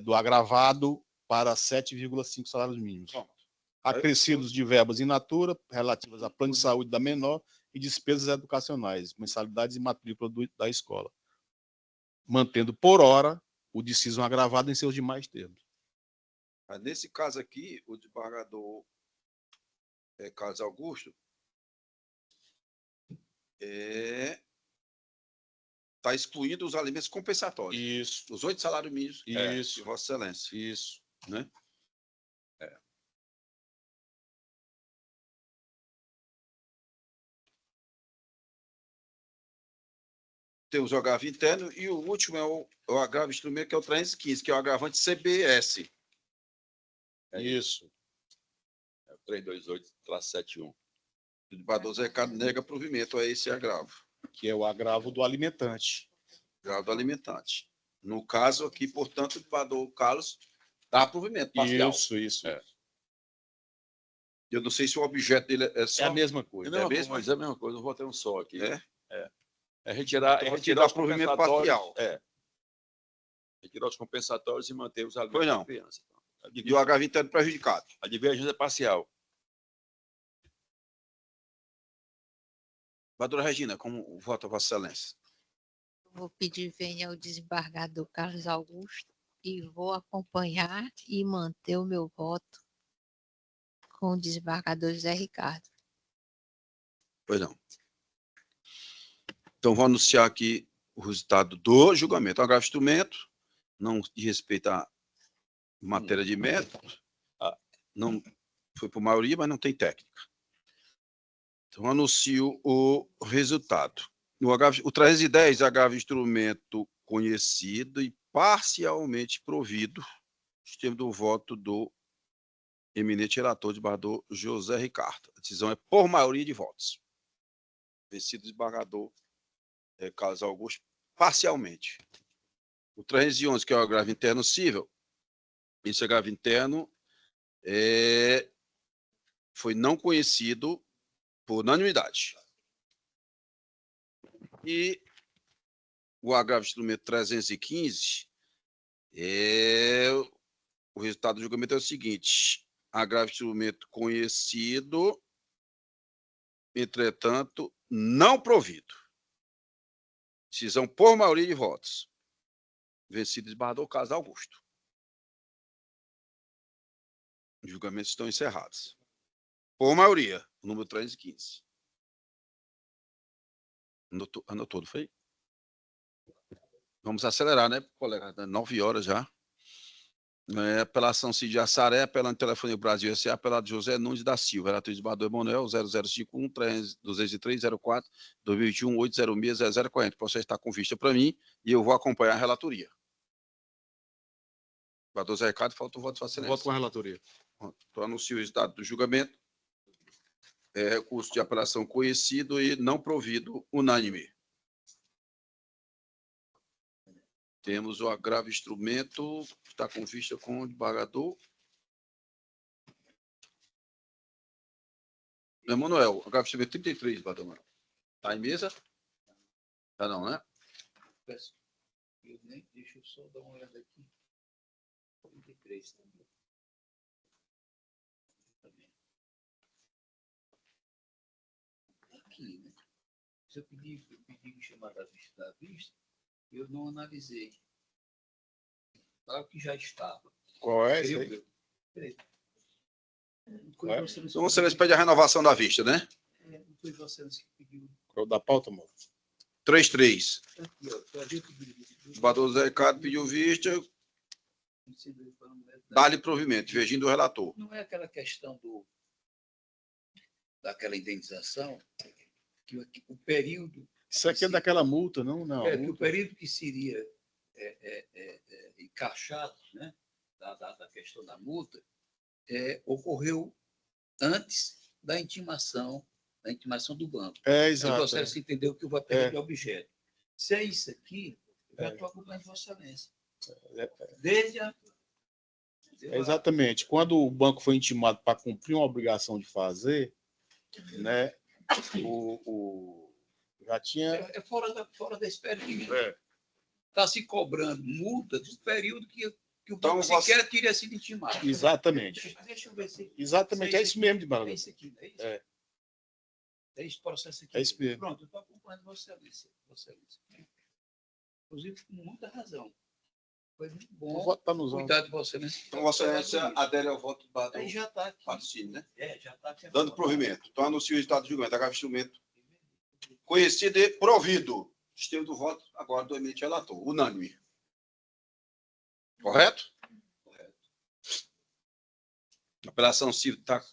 do agravado para 7,5 salários mínimos. Pronto. Acrescidos de verbas in natura relativas a plano de saúde da menor e despesas educacionais, mensalidades e matrícula da escola, mantendo por hora o decisão agravado em seus demais termos. Nesse caso aqui, o desembargador Carlos Augusto está excluindo os alimentos compensatórios. Isso. Os 8 salários mínimos Isso. de Vossa Excelência. Isso. Né? Temos o agravo interno e o último é o agravo instrumento, que é o 315, que é o agravante CBS. Isso. 328/71. O desembargador Zé Ricardo nega provimento a esse agravo. Que é o agravo do alimentante. Agravo do alimentante. No caso aqui, portanto, o desembargador Carlos dá provimento parcial. Isso. Eu não sei se o objeto dele é só... É a mesma coisa. É a mesma coisa, eu vou ter um só aqui. É retirar os provimento parcial. Retirar os compensatórios e manter os alimentos da criança. E o agravo interno prejudicado. A divergência é parcial. Desembargadora Regina, como vota Vossa Excelência? Vou pedir vênia ao desembargador Carlos Augusto e vou acompanhar e manter o meu voto com o desembargador José Ricardo. Pois não. Então, vou anunciar aqui o resultado do julgamento. O agravo instrumento não diz respeito à matéria de método, não foi por maioria, mas não tem técnica. Então, anuncio o resultado. O 310, agravo instrumento conhecido e parcialmente provido, sistema do voto do eminente relator, desembargador José Ricardo. A decisão é por maioria de votos. Vencido desembargador Carlos Augusto, parcialmente. O 311, que é o agravo interno cível, esse agravo interno foi não conhecido por unanimidade. E o agravo instrumento 315, o resultado do julgamento é o seguinte: agravo instrumento conhecido, entretanto, não provido. Decisão por maioria de votos. Vencido desembargador Carlos Augusto. Os julgamentos estão encerrados. Por maioria, o número 315. Anotou, não foi? Vamos acelerar, né, colega? 9 horas já. Apelação Cid Assaré, apelando Telefone Brasil S.A., apelado José Nunes da Silva, relator desembargador Emanuel, 0051-203-04-2021-806-0040. O processo está com vista para mim e eu vou acompanhar a relatoria. Desembargador Zé Ricardo, falta o voto de Vossa Excelência. Voto com a relatoria. Então, anuncio o resultado do julgamento. Recurso de apelação conhecido e não provido, unânime. Temos o agravo instrumento, está com vista com o desembargador Emanuel. Agravo instrumento 33, desembargador Emanuel. Está em mesa? Está não, né? Deixa eu só dar uma olhada aqui. 33 também. Se eu pedi chamada à vista da vista, eu não analisei. Claro que já estava. Qual é esse aí? Peraí. Qual é? Então, você pede a renovação da vista, né? Não foi você que pediu. Qual é o da pauta, amor? 3-3. Aqui, ó, foi a gente que pediu. O desembargador José Ricardo pediu vista, dá-lhe provimento, divergindo do relator. Não é aquela questão daquela indenização, que o período. Isso aqui é daquela multa, não? Não. Que o período que seria encaixado, né, da questão da multa, ocorreu antes da intimação do banco. Exato. Aí você se entendeu que o papel de objeto. Se é isso aqui, eu já estou acompanhando Vossa Excelência. Desde a. Exatamente. Quando o banco foi intimado para cumprir uma obrigação de fazer, né, já tinha. Fora desse período. Está se cobrando multa do período que o banco Então, sequer teria sido intimado. Exatamente. Deixa eu ver se. Exatamente, é isso mesmo, desembargador. É isso aqui, não é isso? É. É esse processo aqui. É isso mesmo. Pronto, eu estou acompanhando Vossa Excelência. Inclusive, com muita razão. Foi muito O bom. voto está nos autos. Cuidado de Vossa Excelência. Então, Vossa Excelência adere ao voto do Aí já está aqui. patrocínio, né? Já está aqui. Dando provimento. Então, anuncio o estado de julgamento. Agravo instrumento conhecido e provido. Sistema do voto agora do emente relator. Unânime. Correto? Correto. A apelação civil está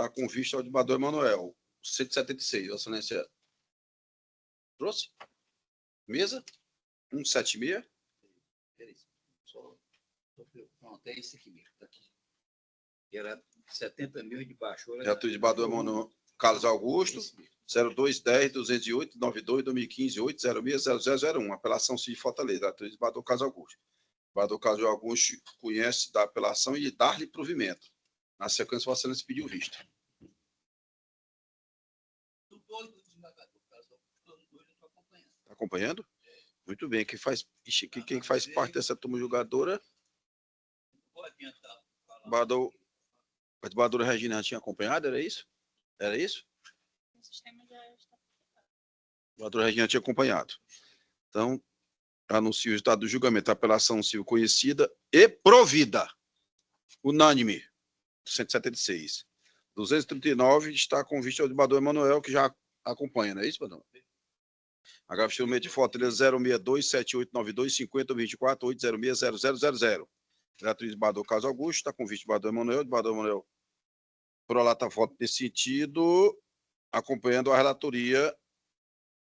com vista ao desembargador Emanuel. 176. Vossa Excelência trouxe? Mesa? 176. Pronto, é esse aqui mesmo. Tá aqui. Era 70 mil de baixo. Relator desembargador Emanuel Carlos Augusto. 02-10-208-92-2015-806-0001. Apelação civil de Fortaleza. Relator desembargador Carlos Augusto. O desembargador Carlos Augusto conhece da apelação e dar-lhe provimento. Na sequência, Vossa Excelência pediu vista. Está acompanhando? Muito bem. Quem faz parte dessa turma julgadora? A desembargadora Regina já tinha acompanhado, era isso? Era isso? O sistema já está. A desembargadora Regina tinha acompanhado. Então, anuncio o resultado do julgamento. A apelação civil conhecida e provida. Unânime. 176. 239 está com vista ao desembargador Emanuel, que já acompanha, não é isso, Badão? Agravo instrumento de Fortaleza 062-7892-5024-806-0000. Relator desembargador Carlos Augusto, está com vista do desembargador Emanuel. O desembargador Emanuel prolata voto nesse sentido, acompanhando a relatoria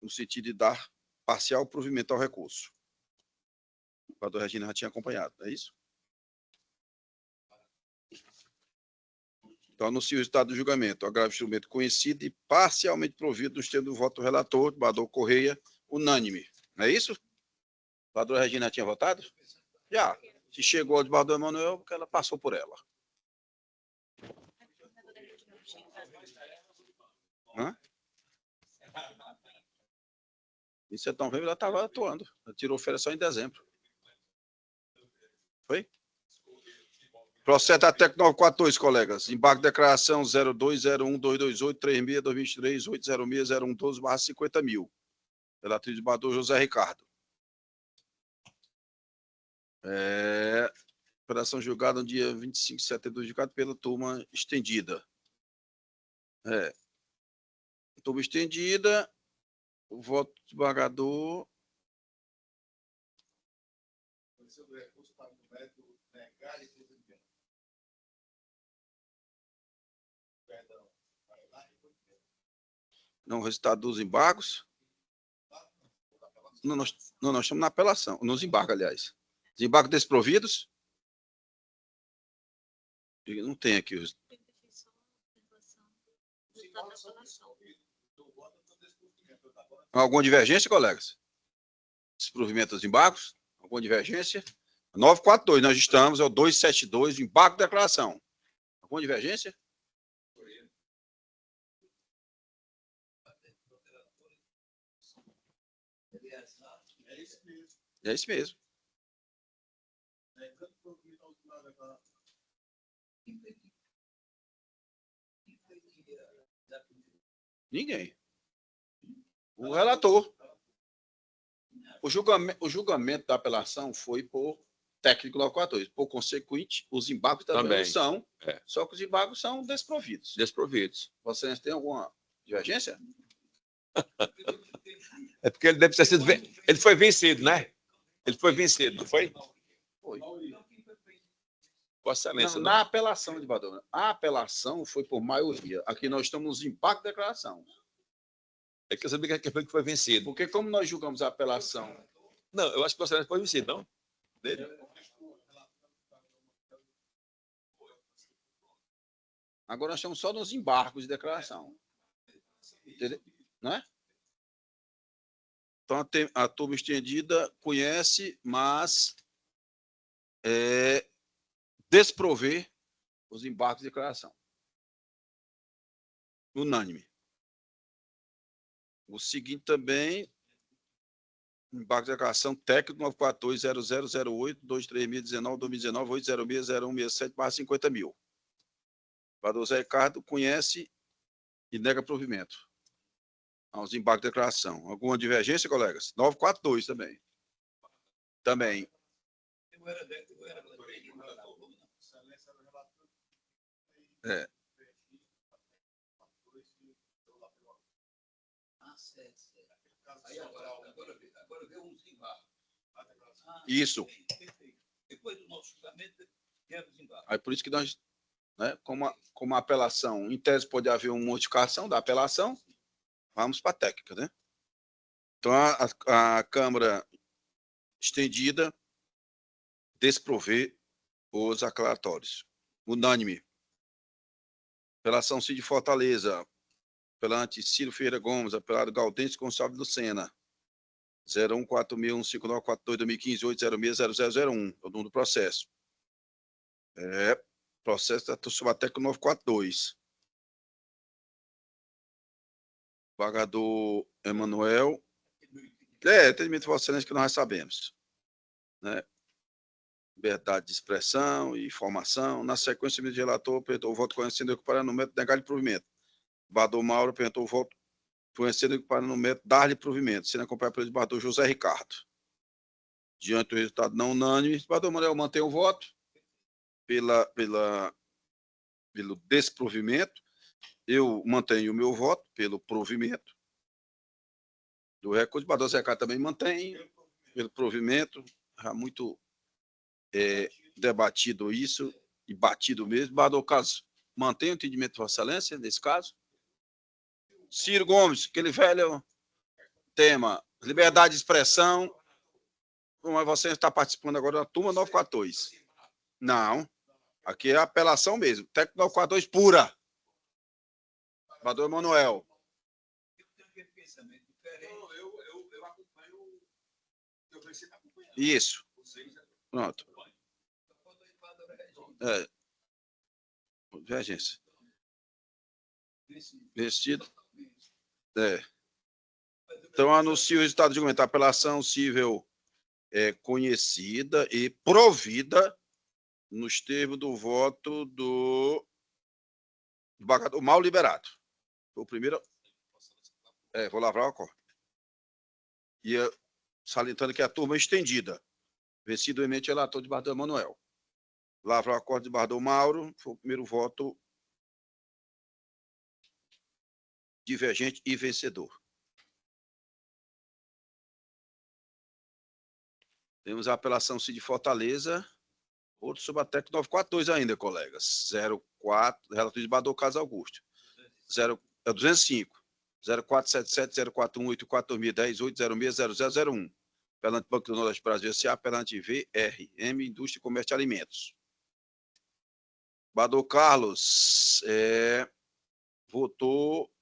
no sentido de dar parcial provimento ao recurso. O desembargador Regina já tinha acompanhado, não é isso? Então, anuncio o resultado do julgamento. Agravo instrumento conhecido e parcialmente provido nos termos do voto do relator, desembargador Correia, unânime. Não é isso? A desembargadora Regina tinha votado? Já. Se chegou ao desembargador Emanuel, porque ela passou por ela. Hã? Em setembro ela estava atuando. Ela tirou férias só em dezembro. Foi? Processo da TEC 942, colegas. Embarque de declaração 0201-228-3623-806-01012/50 mil. Relatriz do desembargador José Ricardo. Operação julgada no dia 25 de setembro de 2024 pela turma estendida. Turma estendida. O voto do desembargador. Não, o resultado dos embargos. Não, nós estamos na apelação, nos embargos, aliás. Os embargos desprovidos? Não tem aqui os. Alguma divergência, colegas? Desprovimento dos embargos? Alguma divergência? 942, nós estamos, é o 272, embargo de declaração. Alguma divergência? É isso mesmo. Ninguém. O relator. O julgamento da apelação foi por técnico 942. Por consequente, os embargos também são, só que os embargos são desprovidos. Desprovidos. Vocês têm alguma divergência? É porque ele deve ter sido. Ele foi vencido, né? Ele foi vencido, não foi? Foi. Vossa Excelência, Não, na apelação, desembargador. A apelação foi por maioria. Aqui nós estamos nos impactos da declaração. É que eu sabia que foi vencido. Porque como nós julgamos a apelação... Não, eu acho que Vossa Excelência foi vencido, não? Dele. Agora nós estamos só nos embargos de declaração. Entendeu? Não é? Então, a turma estendida conhece, mas desprover os embargos de declaração. Unânime. O seguinte também, embargo de declaração técnico 942-0008-23.019-2019-806-0167/50.000. O vereador Zé Ricardo conhece e nega provimento aos embargos de declaração. Alguma divergência, colegas? 942 também. Também. Isso. Depois do nosso julgamento, aí por isso que nós, né, como a apelação, em tese pode haver uma modificação da apelação, vamos para a técnica, né? Então, a Câmara estendida desprover os aclaratórios. Unânime. Apelação Cid Fortaleza, apelante Ciro Ferreira Gomes, apelado Gaudêncio Gonçalves Lucena, 0146-159-42-2015-806-0001, é o número do processo. Processo da Subateco 942. Pagador Emanuel. Entendimento de Vossa Excelência que nós sabemos. Né? Liberdade de expressão e informação. Na sequência, o relator apresentou o voto conhecendo e recuperando no método negar-lhe provimento. Bador Mauro apresentou o voto conhecendo e recuperando no método dar-lhe provimento, sendo acompanhado pelo desembargador José Ricardo. Diante do resultado não unânime, o Bador Manuel mantém o voto pelo desprovimento. Eu mantenho o meu voto pelo provimento do recurso. O Bador Zé Ricardo também mantém pelo provimento. Já muito debatido isso e batido mesmo. Bador Carlos mantém o entendimento de Vossa Excelência nesse caso. Ciro Gomes, aquele velho tema, liberdade de expressão. Mas você está participando agora da turma 942. Não, aqui é apelação mesmo. Técnico 942 pura. Bador Emanuel. Isso. Pronto. Divergência. Vestido. Então, anuncio o resultado de julgamento. A apelação civil conhecida e provida nos termos do voto do embargador mal liberado. Foi o primeiro. Vou lavrar o acordo. E salientando que a turma é estendida. Vencido o emente relator de Bador Emanuel. Lavrar o acordo de Bador Mauro. Foi o primeiro voto divergente e vencedor. Temos a apelação Cid Fortaleza, outro sobre a TEC 942 ainda, colegas. 04, relator de Bador Carlos Augusto. 205. 0477-041-84-2010-806-0001. Apelante Banco do Nordeste Brasil S.A., apelante VRM, Indústria e Comércio de Alimentos. Bador Carlos votou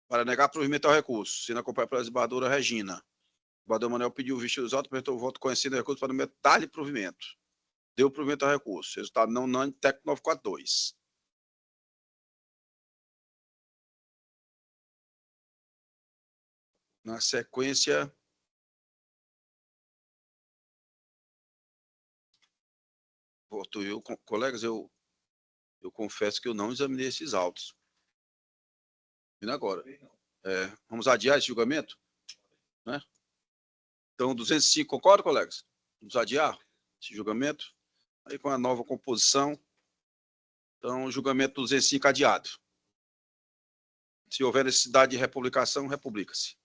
para negar provimento ao recurso, sendo acompanhado pela desembargadora Regina. O Bador Manuel pediu o visto dos autos, apresentou o voto conhecido do recurso para dar-lhe provimento. Deu provimento ao recurso. Resultado não unânime, técnico 942. Na sequência, voto eu, colegas, eu confesso que eu não examinei esses autos. E agora? Vamos adiar esse julgamento? Né? Então, 205, concorda, colegas? Vamos adiar esse julgamento? Aí com a nova composição. Então, o julgamento 205 adiado. Se houver necessidade de republicação, republica-se.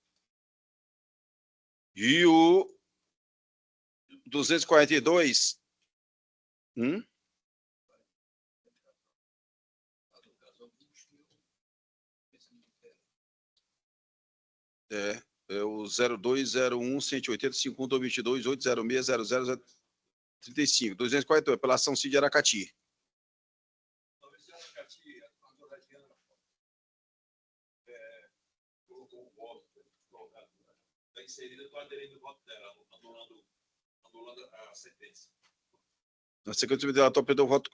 E o 242... É o 0201 180 5122 806 0035 248, apelação Cid Aracati. Colocou o voto está inserida, estou aderindo o voto dela, anulando a sentença. Na sequência, o relator perdeu o voto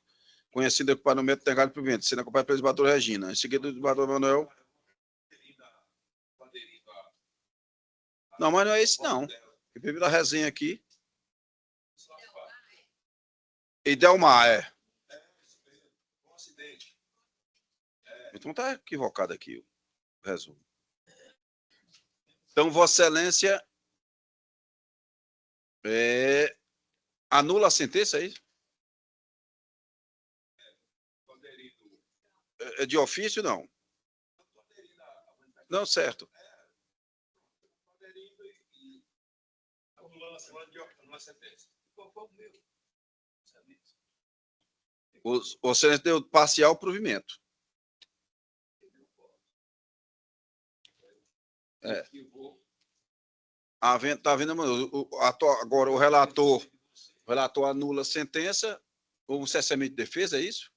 conhecido para o método negado por vento, sendo acompanhado pela desembargadora Regina. Em seguida, o desembargador Manuel. Não, mas não é esse, não. Eu bebi da resenha aqui. Idelmar, Então está equivocado aqui o resumo. Então, Vossa Excelência anula a sentença, é isso? É de ofício, não? Não, certo. O Excelência deu parcial provimento. Está vendo? Agora o relator anula a sentença, ou um cessamento de defesa, é isso?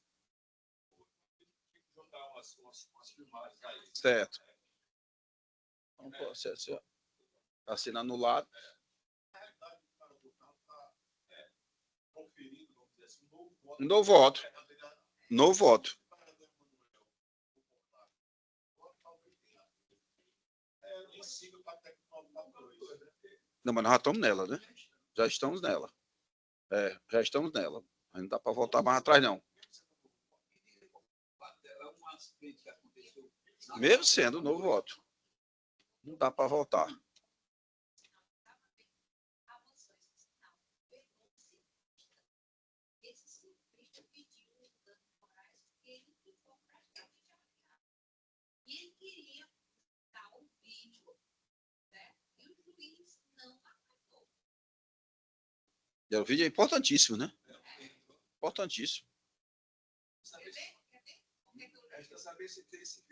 Certo. Então, processo está sendo anulado. Novo voto. Novo voto. Não, mas nós já estamos nela, né? Já estamos nela. Já estamos nela. Não dá para voltar mais atrás, não. Mesmo sendo novo voto. Não dá para voltar. E o vídeo é importantíssimo, né? Importantíssimo. Resta saber se tem esse